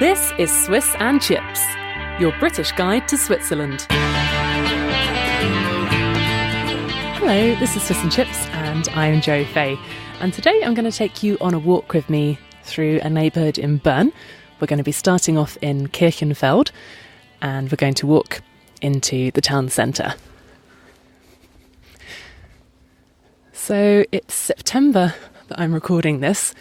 This is Swiss and Chips, your British guide to Switzerland. Hello, this is Swiss and Chips and I'm Jo Fay. And today I'm going to take you on a walk with me through a neighbourhood in Bern. We're going to be starting off in Kirchenfeld and we're going to walk into the town centre. So it's September that I'm recording this.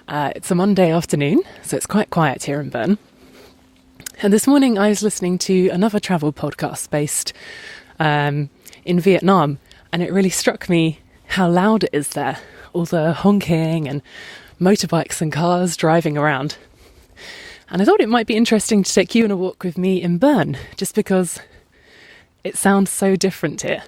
It's a Monday afternoon, so it's quite quiet here in Bern. And this morning I was listening to another travel podcast based in Vietnam, and it really struck me how loud it is there. All the honking and motorbikes and cars driving around. And I thought it might be interesting to take you on a walk with me in Bern, just because it sounds so different here.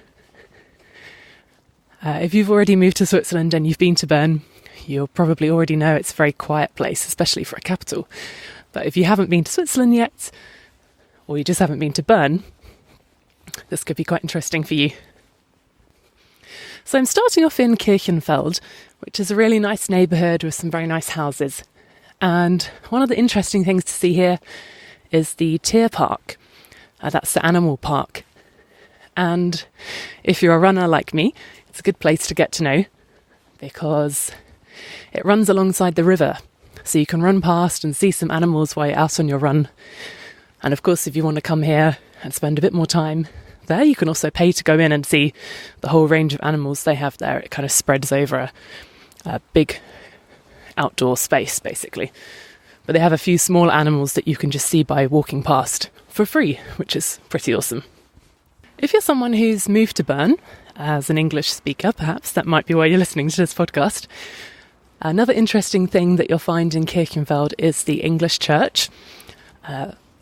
If you've already moved to Switzerland and you've been to Bern, you'll probably already know it's a very quiet place, especially for a capital. But if you haven't been to Switzerland yet, or you just haven't been to Bern, this could be quite interesting for you. So I'm starting off in Kirchenfeld, which is a really nice neighbourhood with some very nice houses. And one of the interesting things to see here is the Tierpark. That's the animal park. And if you're a runner like me, it's a good place to get to know because it runs alongside the river. So you can run past and see some animals while you're out on your run. And of course, if you want to come here and spend a bit more time there, you can also pay to go in and see the whole range of animals they have there. It kind of spreads over a big outdoor space, basically. But they have a few small animals that you can just see by walking past for free, which is pretty awesome. If you're someone who's moved to Bern, as an English speaker, perhaps that might be why you're listening to this podcast. Another interesting thing that you'll find in Kirchenfeld is the English church.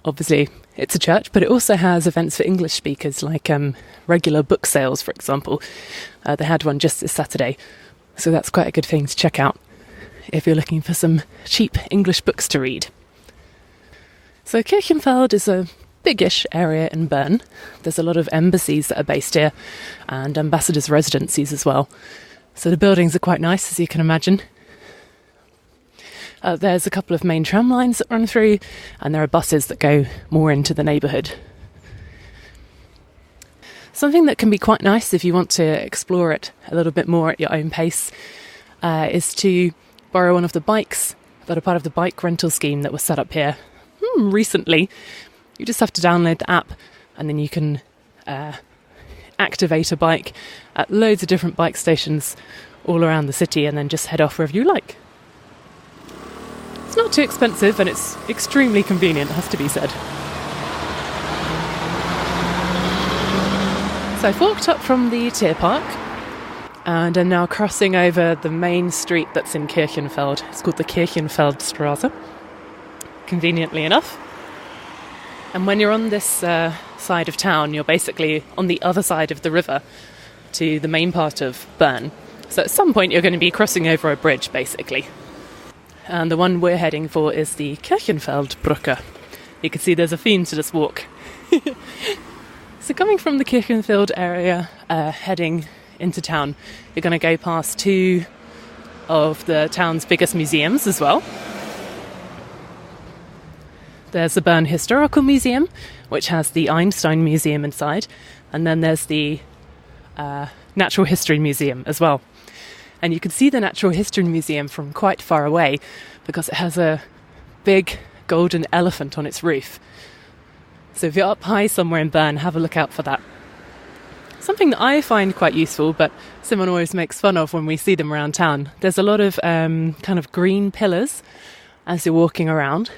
Obviously, it's a church, but it also has events for English speakers, like regular book sales, for example. They had one just this Saturday, so that's quite a good thing to check out if you're looking for some cheap English books to read. So Kirchenfeld is a biggish area in Bern. There's a lot of embassies that are based here and ambassadors' residencies as well. So the buildings are quite nice, as you can imagine. There's a couple of main tram lines that run through, and there are buses that go more into the neighbourhood. Something that can be quite nice if you want to explore it a little bit more at your own pace is to borrow one of the bikes that are part of the bike rental scheme that was set up here recently. You just have to download the app and then you can activate a bike at loads of different bike stations all around the city and then just head off wherever you like. It's not too expensive and it's extremely convenient, it has to be said. So I've walked up from the Tierpark and I'm now crossing over the main street that's in Kirchenfeld. It's called the Kirchenfeldstraße, conveniently enough. And when you're on this side of town, you're basically on the other side of the river to the main part of Bern. So at some point you're going to be crossing over a bridge, basically. And the one we're heading for is the Kirchenfeldbrücke. You can see there's a theme to this walk. So coming from the Kirchenfeld area, heading into town, you're going to go past two of the town's biggest museums as well. There's the Bern Historical Museum, which has the Einstein Museum inside, and then there's the Natural History Museum as well. And you can see the Natural History Museum from quite far away because it has a big golden elephant on its roof. So if you're up high somewhere in Bern, have a look out for that. Something that I find quite useful, but Simon always makes fun of when we see them around town. There's a lot of kind of green pillars as you're walking around.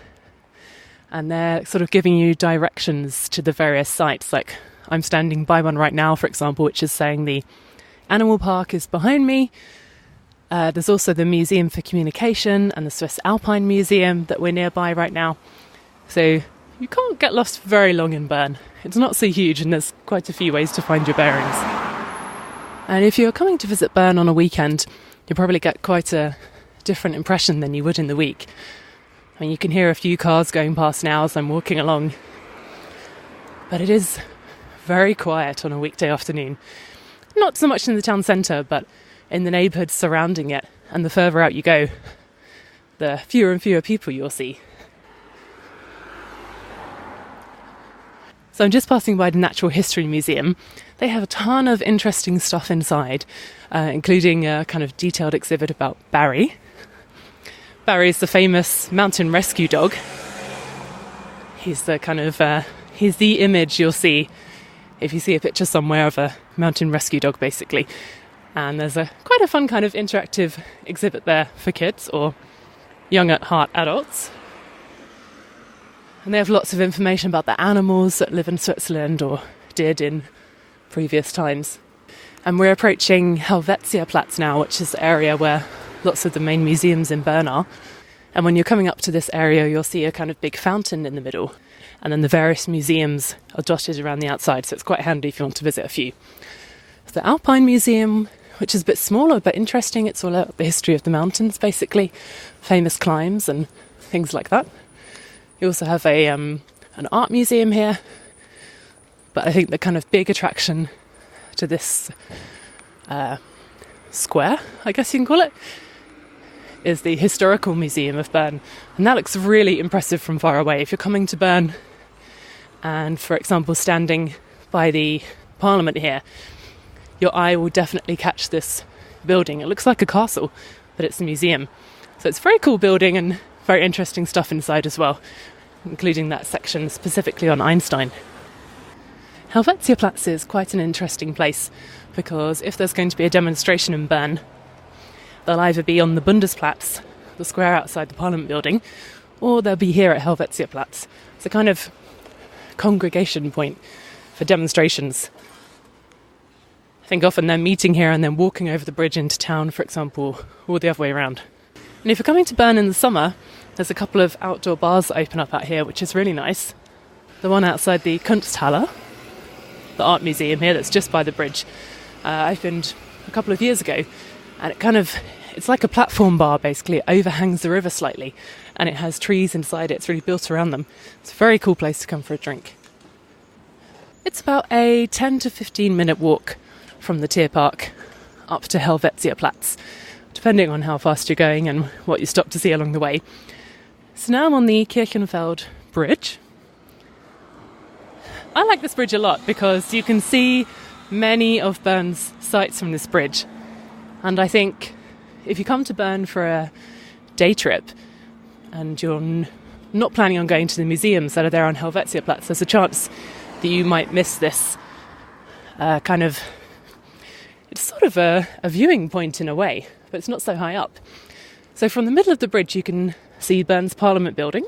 And they're sort of giving you directions to the various sites. Like I'm standing by one right now, for example, which is saying the animal park is behind me. There's also the Museum for Communication and the Swiss Alpine Museum that we're nearby right now. So you can't get lost for very long in Bern. It's not so huge and there's quite a few ways to find your bearings. And if you're coming to visit Bern on a weekend, you'll probably get quite a different impression than you would in the week. I mean, you can hear a few cars going past now as I'm walking along. But it is very quiet on a weekday afternoon. Not so much in the town centre, but in the neighbourhoods surrounding it. And the further out you go, the fewer and fewer people you'll see. So I'm just passing by the Natural History Museum. They have a ton of interesting stuff inside, including a kind of detailed exhibit about Barry. Barry is the famous mountain rescue dog. He's the image you'll see if you see a picture somewhere of a mountain rescue dog, basically. And there's quite a fun kind of interactive exhibit there for kids or young at heart adults. And they have lots of information about the animals that live in Switzerland or did in previous times. And we're approaching Helvetiaplatz now, which is the area where lots of the main museums in Bern are. And when you're coming up to this area, you'll see a kind of big fountain in the middle. And then the various museums are dotted around the outside, so it's quite handy if you want to visit a few. The Alpine Museum, which is a bit smaller but interesting. It's all about the history of the mountains, basically. Famous climbs and things like that. You also have an art museum here. But I think the kind of big attraction to this square, I guess you can call it, is the Historical Museum of Bern. And that looks really impressive from far away. If you're coming to Bern and, for example, standing by the Parliament here, your eye will definitely catch this building. It looks like a castle, but it's a museum. So it's a very cool building and very interesting stuff inside as well, including that section specifically on Einstein. Helvetiaplatz is quite an interesting place because if there's going to be a demonstration in Bern, they'll either be on the Bundesplatz, the square outside the Parliament building, or they'll be here at Helvetiaplatz. It's a kind of congregation point for demonstrations. I think often they're meeting here and then walking over the bridge into town, for example, or the other way around. And if you're coming to Bern in the summer, there's a couple of outdoor bars that open up out here, which is really nice. The one outside the Kunsthalle, the art museum here that's just by the bridge, I opened a couple of years ago, and it's like a platform bar basically. It overhangs the river slightly, and it has trees inside it. It's really built around them. It's a very cool place to come for a drink. It's about a 10 to 15 minute walk from the Tierpark up to Helvetiaplatz, depending on how fast you're going and what you stop to see along the way. So now I'm on the Kirchenfeld bridge. I like this bridge a lot because you can see many of Bern's sights from this bridge. And I think if you come to Bern for a day trip and you're not planning on going to the museums that are there on Helvetiaplatz, there's a chance that you might miss this it's sort of a viewing point in a way, but it's not so high up. So from the middle of the bridge you can see Bern's Parliament building.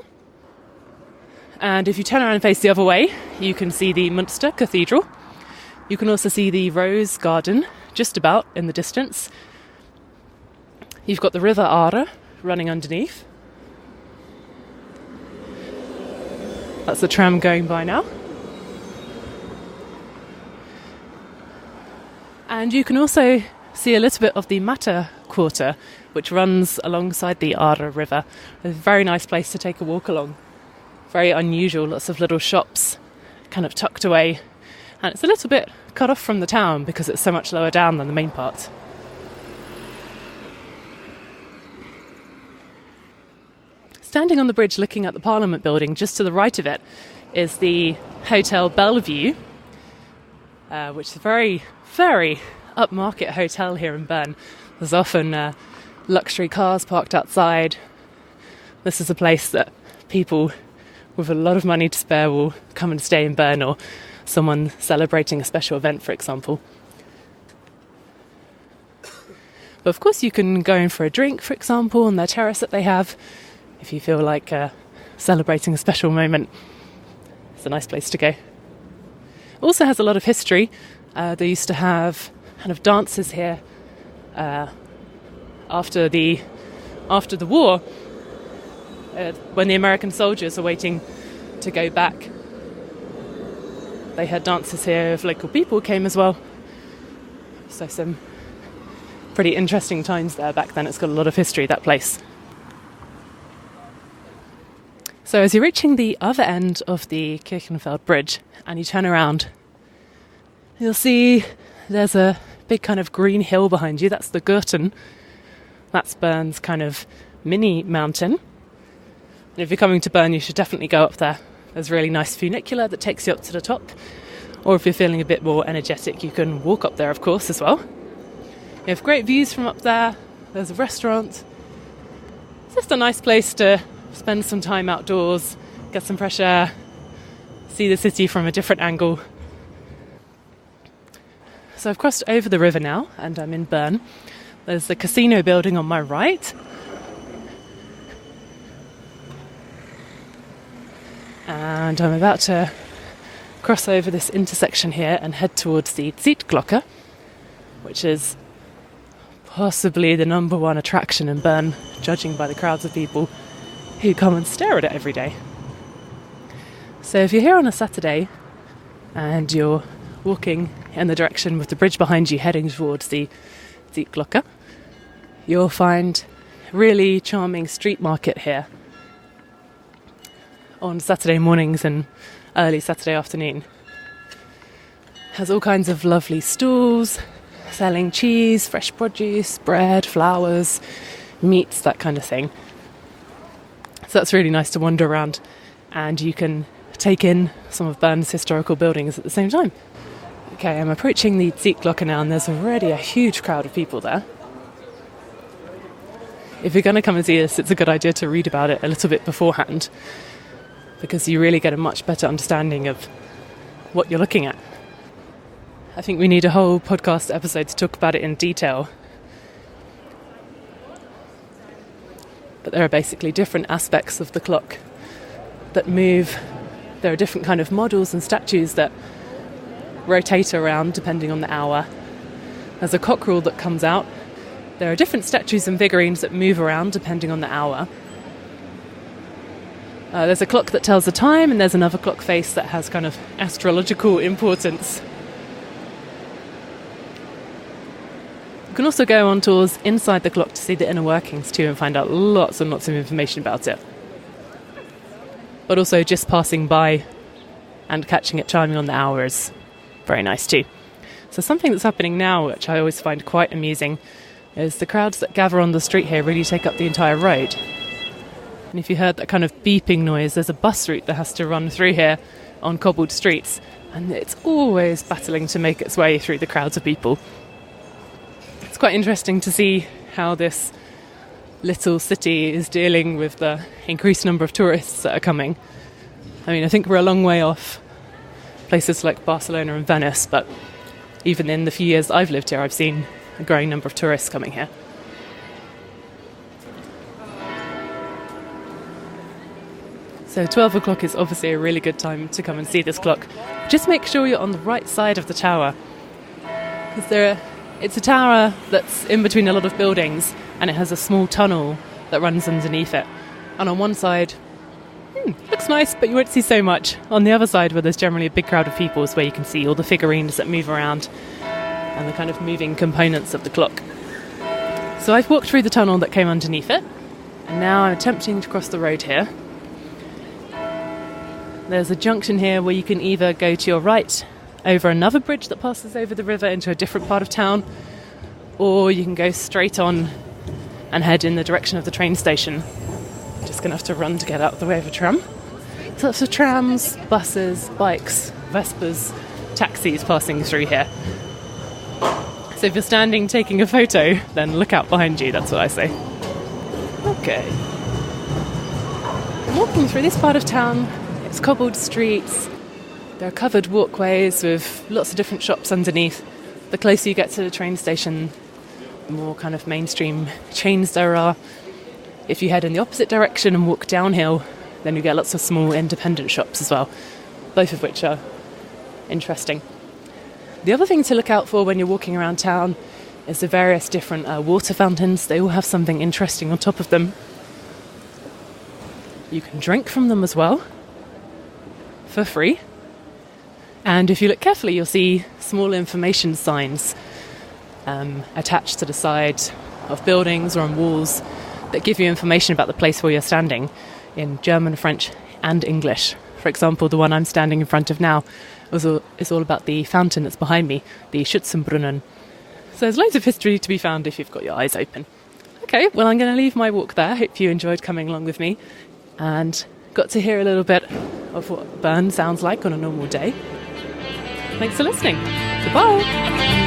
And if you turn around and face the other way, you can see the Münster Cathedral. You can also see the Rose Garden just about in the distance. You've got the River Aare running underneath. That's the tram going by now. And you can also see a little bit of the Matter Quarter, which runs alongside the Aare River. It's a very nice place to take a walk along. Very unusual, lots of little shops kind of tucked away. And it's a little bit cut off from the town because it's so much lower down than the main part. Standing on the bridge looking at the Parliament building, just to the right of it is the Hotel Bellevue, which is a very, very upmarket hotel here in Bern. There's often luxury cars parked outside. This is a place that people with a lot of money to spare will come and stay in Bern, or someone celebrating a special event, for example. But of course you can go in for a drink, for example, on their terrace that they have, if you feel like celebrating a special moment. It's a nice place to go. It also has a lot of history. They used to have kind of dances here after the war, when the American soldiers were waiting to go back. They had dances here if local people came as well. So some pretty interesting times there back then. It's got a lot of history, that place. So as you're reaching the other end of the Kirchenfeld bridge and you turn around, you'll see there's a big kind of green hill behind you. That's the Gurten. That's Bern's kind of mini mountain. And if you're coming to Bern, you should definitely go up there There's a really nice funicular that takes you up to the top. Or if you're feeling a bit more energetic, you can walk up there, of course, as well. You have great views from up there. There's a restaurant. It's just a nice place to spend some time outdoors, get some fresh air, see the city from a different angle. So I've crossed over the river now, and I'm in Bern. There's the casino building on my right. And I'm about to cross over this intersection here and head towards the Zytglogge, which is possibly the number one attraction in Bern, judging by the crowds of people who come and stare at it every day. So if you're here on a Saturday and you're walking in the direction with the bridge behind you heading towards the Zytglogge, you'll find a really charming street market here on Saturday mornings and early Saturday afternoon. It has all kinds of lovely stalls selling cheese, fresh produce, bread, flowers, meats, that kind of thing. So that's really nice to wander around, and you can take in some of Bern's historical buildings at the same time. Okay, I'm approaching the Zytglogge now, and there's already a huge crowd of people there. If you're going to come and see this, it's a good idea to read about it a little bit beforehand, because you really get a much better understanding of what you're looking at. I think we need a whole podcast episode to talk about it in detail. But there are basically different aspects of the clock that move. There are different kind of models and statues that rotate around depending on the hour. There's a cockerel that comes out. There are different statues and figurines that move around depending on the hour. There's a clock that tells the time, and there's another clock face that has kind of astrological importance. You can also go on tours inside the clock to see the inner workings too and find out lots and lots of information about it. But also just passing by and catching it chiming on the hour is very nice too. So something that's happening now, which I always find quite amusing, is the crowds that gather on the street here really take up the entire road. And if you heard that kind of beeping noise, there's a bus route that has to run through here on cobbled streets, and it's always battling to make its way through the crowds of people. It's quite interesting to see how this little city is dealing with the increased number of tourists that are coming. I mean, I think we're a long way off places like Barcelona and Venice, but even in the few years I've lived here, I've seen a growing number of tourists coming here. So 12 o'clock is obviously a really good time to come and see this clock. Just make sure you're on the right side of the tower, because it's a tower that's in between a lot of buildings, and it has a small tunnel that runs underneath it. And on one side, looks nice, but you won't see so much. On the other side, where there's generally a big crowd of people, is where you can see all the figurines that move around and the kind of moving components of the clock. So I've walked through the tunnel that came underneath it, and now I'm attempting to cross the road here. There's a junction here where you can either go to your right over another bridge that passes over the river into a different part of town, or you can go straight on and head in the direction of the train station. Just going to have to run to get out of the way of a tram. So lots of trams, buses, bikes, Vespers, taxis passing through here. So if you're standing taking a photo, then look out behind you, that's what I say. Okay. I'm walking through this part of town. It's cobbled streets. There are covered walkways with lots of different shops underneath. The closer you get to the train station, the more kind of mainstream chains there are. If you head in the opposite direction and walk downhill, then you get lots of small independent shops as well, both of which are interesting. The other thing to look out for when you're walking around town is the various different water fountains. They all have something interesting on top of them. You can drink from them as well, for free. And if you look carefully, you'll see small information signs attached to the side of buildings or on walls that give you information about the place where you're standing in German, French and English. For example, the one I'm standing in front of now is all about the fountain that's behind me, the Schützenbrunnen. So there's loads of history to be found if you've got your eyes open. Okay, well, I'm going to leave my walk there. Hope you enjoyed coming along with me and got to hear a little bit of what Bern sounds like on a normal day. Thanks for listening. Goodbye.